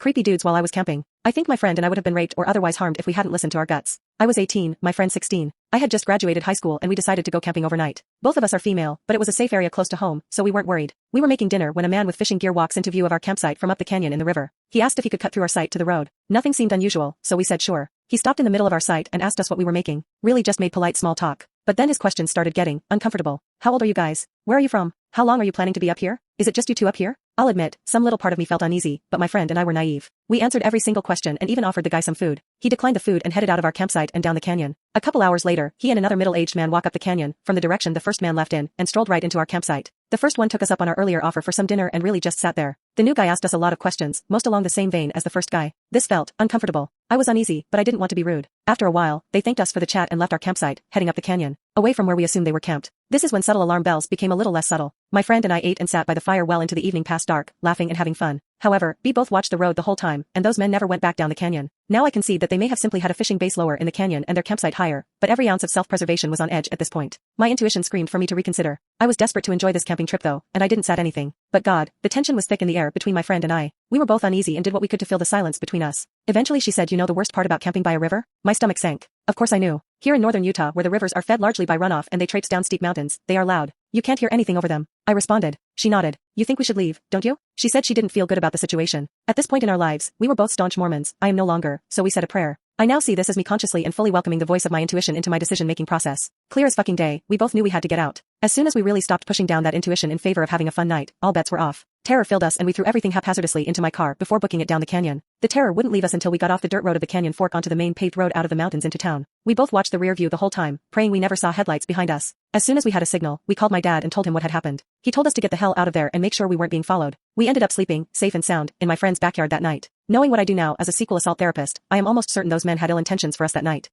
creepy dudes while I was camping. I think my friend and I would have been raped or otherwise harmed if we hadn't listened to our guts. I was 18, my friend 16. I had just graduated high school and we decided to go camping overnight. Both of us are female, but it was a safe area close to home, so we weren't worried. We were making dinner when a man with fishing gear walks into view of our campsite from up the canyon in the river. He asked if he could cut through our site to the road. Nothing seemed unusual, so we said sure. He stopped in the middle of our site and asked us what we were making. Really just made polite small talk. But then his questions started getting uncomfortable. How old are you guys? Where are you from? How long are you planning to be up here? Is it just you two up here? I'll admit, some little part of me felt uneasy, but my friend and I were naive. We answered every single question and even offered the guy some food. He declined the food and headed out of our campsite and down the canyon. A couple hours later, he and another middle-aged man walk up the canyon, from the direction the first man left in, and strolled right into our campsite. The first one took us up on our earlier offer for some dinner and really just sat there. The new guy asked us a lot of questions, most along the same vein as the first guy. This felt uncomfortable. I was uneasy, but I didn't want to be rude. After a while, they thanked us for the chat and left our campsite, heading up the canyon, away from where we assumed they were camped. This is when subtle alarm bells became a little less subtle. My friend and I ate and sat by the fire well into the evening past dark, laughing and having fun. However, we both watched the road the whole time, and those men never went back down the canyon. Now I concede that they may have simply had a fishing base lower in the canyon and their campsite higher, but every ounce of self-preservation was on edge at this point. My intuition screamed for me to reconsider. I was desperate to enjoy this camping trip though, and I didn't say anything. But God, the tension was thick in the air between my friend and I. We were both uneasy and did what we could to fill the silence between us. Eventually she said, "You know the worst part about camping by a river?" My stomach sank. Of course I knew. Here in northern Utah, where the rivers are fed largely by runoff and they traipse down steep mountains, they are loud. You can't hear anything over them. I responded. She nodded. "You think we should leave, don't you?" She said she didn't feel good about the situation. At this point in our lives, we were both staunch Mormons. I am no longer, so we said a prayer. I now see this as me consciously and fully welcoming the voice of my intuition into my decision-making process. Clear as fucking day, we both knew we had to get out. As soon as we really stopped pushing down that intuition in favor of having a fun night, all bets were off. Terror filled us and we threw everything haphazardly into my car before booking it down the canyon. The terror wouldn't leave us until we got off the dirt road of the canyon fork onto the main paved road out of the mountains into town. We both watched the rear view the whole time, praying we never saw headlights behind us. As soon as we had a signal, we called my dad and told him what had happened. He told us to get the hell out of there and make sure we weren't being followed. We ended up sleeping, safe and sound, in my friend's backyard that night. Knowing what I do now as a sequel assault therapist, I am almost certain those men had ill intentions for us that night.